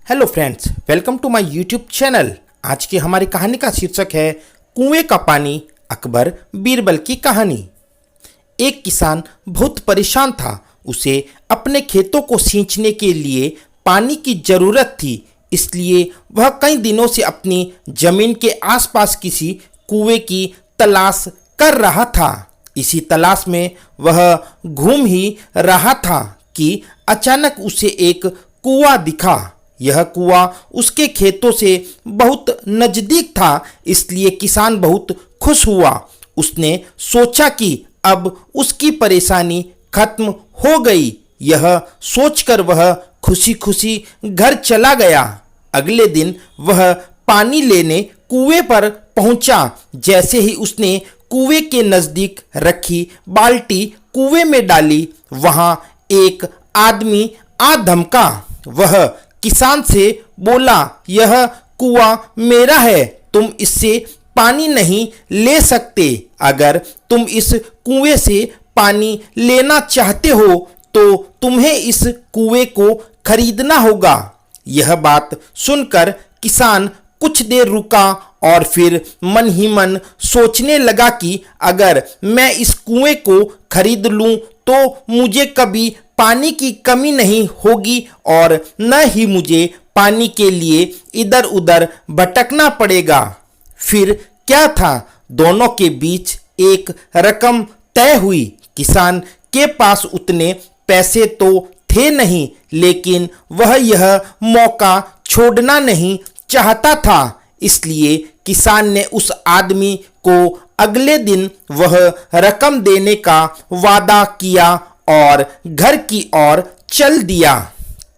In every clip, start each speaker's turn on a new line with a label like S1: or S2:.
S1: Hello friends, welcome to my YouTube channel. आज की हमारी कहानी का शीर्षक है कुएं का पानी, अकबर बीरबल की कहानी। एक किसान बहुत परेशान था। उसे अपने खेतों को सींचने के लिए पानी की जरूरत थी, इसलिए वह कई दिनों से अपनी जमीन के आसपास किसी कुएं की तलाश कर रहा था। इसी तलाश में वह घूम ही रहा था कि अचानक उसे एक कुआं दिखा। यह कुआं उसके खेतों से बहुत नजदीक था, इसलिए किसान बहुत खुश हुआ। उसने सोचा कि अब उसकी परेशानी खत्म हो गई। यह सोचकर वह खुशी खुशी घर चला गया। अगले दिन वह पानी लेने कुएं पर पहुंचा। जैसे ही उसने कुएं के नजदीक रखी बाल्टी कुएं में डाली, वहां एक आदमी आ धमका। वह किसान से बोला, यह कुआं मेरा है, तुम इससे पानी नहीं ले सकते। अगर तुम इस कुएं से पानी लेना चाहते हो तो तुम्हें इस कुएं को खरीदना होगा। यह बात सुनकर किसान कुछ देर रुका और फिर मन ही मन सोचने लगा कि अगर मैं इस कुएं को खरीद लूं तो मुझे कभी पानी की कमी नहीं होगी और न ही मुझे पानी के लिए इधर उधर भटकना पड़ेगा। फिर क्या था, दोनों के बीच एक रकम तय हुई। किसान के पास उतने पैसे तो थे नहीं, लेकिन वह यह मौका छोड़ना नहीं चाहता था। इसलिए किसान ने उस आदमी को अगले दिन वह रकम देने का वादा किया और घर की ओर चल दिया।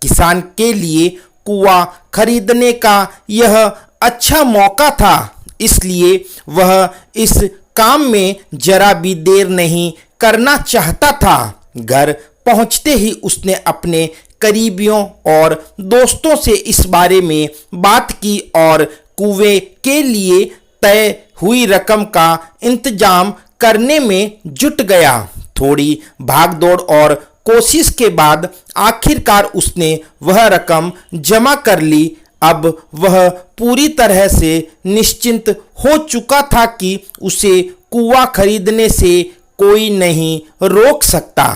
S1: किसान के लिए कुआं खरीदने का यह अच्छा मौका था, इसलिए वह इस काम में जरा भी देर नहीं करना चाहता था। घर पहुंचते ही उसने अपने करीबियों और दोस्तों से इस बारे में बात की और कुएं के लिए तय हुई रकम का इंतजाम करने में जुट गया। थोड़ी भागदौड़ और कोशिश के बाद आखिरकार उसने वह रकम जमा कर ली। अब वह पूरी तरह से निश्चिंत हो चुका था कि उसे कुआं खरीदने से कोई नहीं रोक सकता।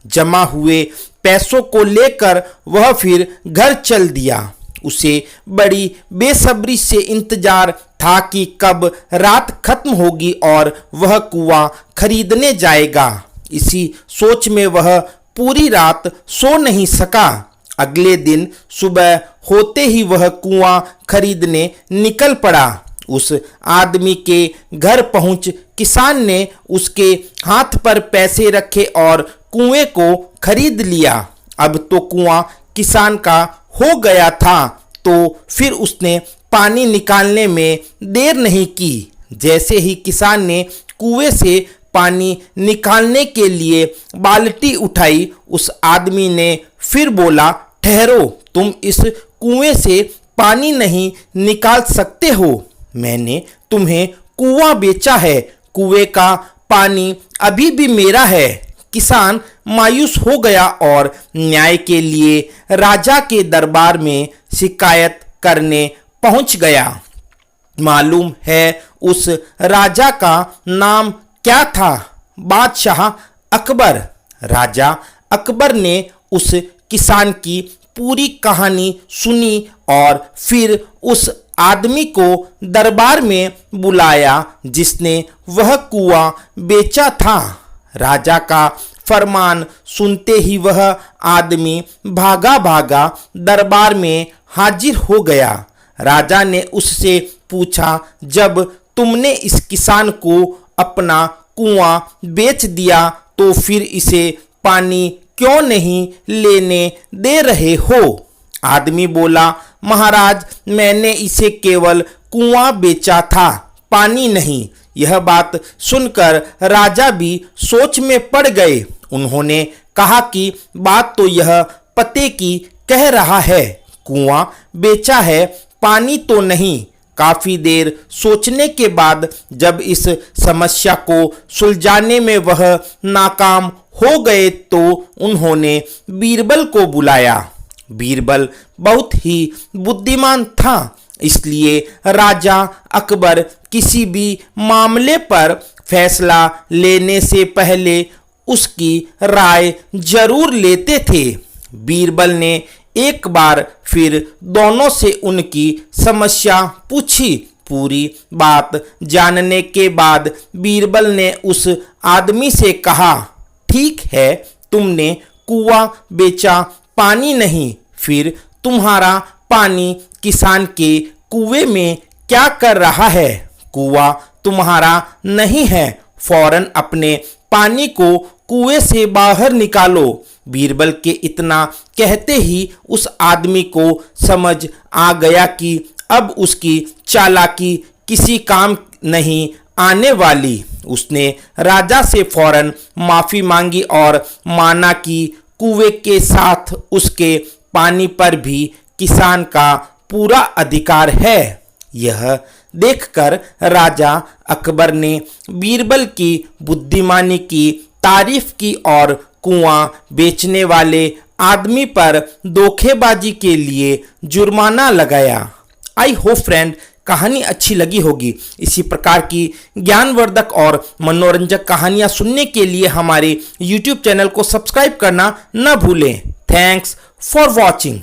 S1: जमा हुए पैसों को लेकर वह फिर घर चल दिया। उसे बड़ी बेसब्री से इंतजार था कि कब रात खत्म होगी और वह कुआं खरीदने जाएगा। इसी सोच में वह पूरी रात सो नहीं सका। अगले दिन सुबह होते ही वह कुआं खरीदने निकल पड़ा। उस आदमी के घर पहुंच किसान ने उसके हाथ पर पैसे रखे और कुएं को खरीद लिया। अब तो कुआं किसान का हो गया था, तो फिर उसने पानी निकालने में देर नहीं की। जैसे ही किसान ने कुएं से पानी निकालने के लिए बाल्टी उठाई, उस आदमी ने फिर बोला, ठहरो, तुम इस कुएं से पानी नहीं निकाल सकते हो। मैंने तुम्हें कुआं बेचा है, कुएं का पानी अभी भी मेरा है। किसान मायूस हो गया और न्याय के लिए राजा के दरबार में शिकायत करने पहुंच गया। मालूम है उस राजा का नाम क्या था? बादशाह अकबर। राजा अकबर ने उस किसान की पूरी कहानी सुनी और फिर उस आदमी को दरबार में बुलाया जिसने वह कुआं बेचा था। राजा का फरमान सुनते ही वह आदमी भागा भागा दरबार में हाजिर हो गया। राजा ने उससे पूछा, जब तुमने इस किसान को अपना कुआं बेच दिया तो फिर इसे पानी क्यों नहीं लेने दे रहे हो? आदमी बोला, महाराज, मैंने इसे केवल कुआं बेचा था, पानी नहीं। यह बात सुनकर राजा भी सोच में पड़ गए। उन्होंने कहा कि बात तो यह पते की कह रहा है, कुआं बेचा है, पानी तो नहीं। काफी देर सोचने के बाद जब इस समस्या को सुलझाने में वह नाकाम हो गए तो उन्होंने बीरबल को बुलाया। बीरबल बहुत ही बुद्धिमान था, इसलिए राजा अकबर किसी भी मामले पर फैसला लेने से पहले उसकी राय जरूर लेते थे। बीरबल ने एक बार फिर दोनों से उनकी समस्या पूछी। पूरी बात जानने के बाद बीरबल ने उस आदमी से कहा, ठीक है, तुमने कुआं बेचा, पानी नहीं, फिर तुम्हारा पानी किसान के कुएं में क्या कर रहा है? कुआं तुम्हारा नहीं है, फौरन अपने पानी को कुएं से बाहर निकालो। बीरबल के इतना कहते ही उस आदमी को समझ आ गया कि अब उसकी चालाकी किसी काम नहीं आने वाली। उसने राजा से फौरन माफी मांगी और माना कि कुएं के साथ उसके पानी पर भी किसान का पूरा अधिकार है। यह देखकर राजा अकबर ने बीरबल की बुद्धिमानी की तारीफ की और कुआं बेचने वाले आदमी पर धोखेबाजी के लिए जुर्माना लगाया। आई होप फ्रेंड कहानी अच्छी लगी होगी। इसी प्रकार की ज्ञानवर्धक और मनोरंजक कहानियां सुनने के लिए हमारे YouTube चैनल को सब्सक्राइब करना न भूलें। Thanks for watching.